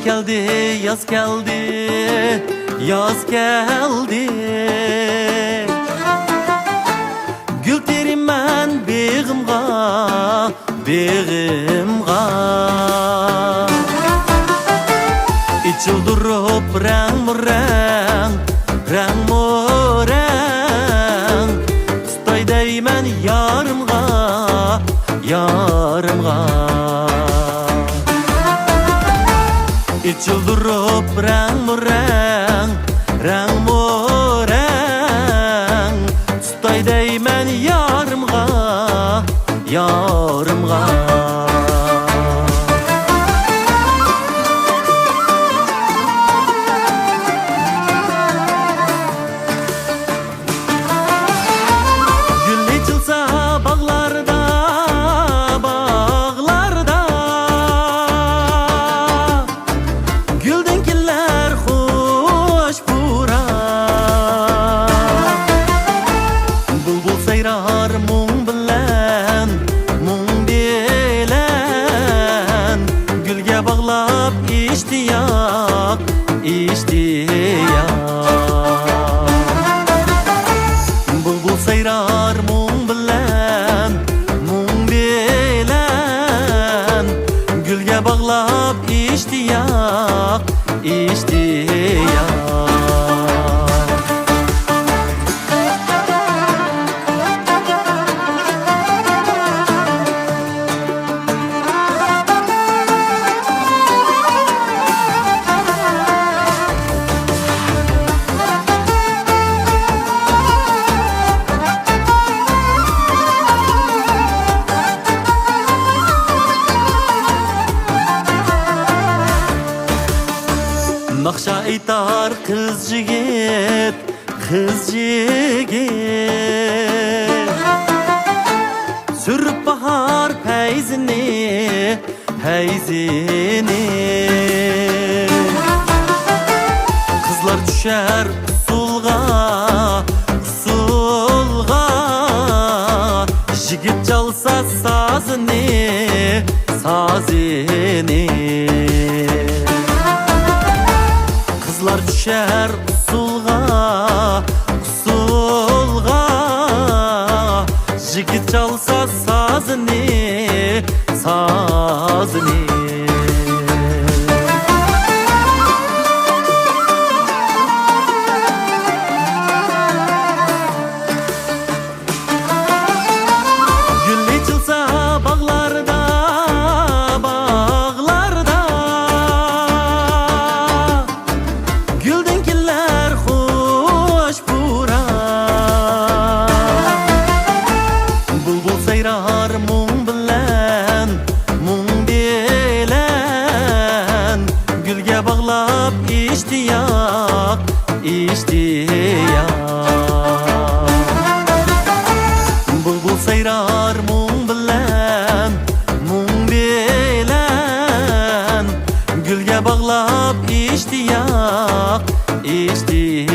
geldi, yaz geldi, yaz geldi. Gül terim ben begimga, begimga. İçildirip rang mı rang, rang mı rang. Tutay deymen yarımga, yarımga. İçildirip rang mı rang, rang mı rang. Tutay deymen yarımga, yarımga. İştiyak, iştiyak. Bulbul sayrar mum bilen, mum bilen. Gülge bağlap iştiyak, iştiyak. Nakşa aytar kız jigit, kız jigit. Sürüp bahar peyzini, peyzini. Kızlar düşer usulga, usulga. Jigit çalsa sazını, sazını. Kızlar düşer usulga, usulga. Jigit çalsa sazını, sazını. Mum bilen, mum bilen. Gülge bağlap iştiyak, iştiyak. Bulbul sayrar mum bilen, mum bilen. Gülge bağlap iştiyak, iştiyak.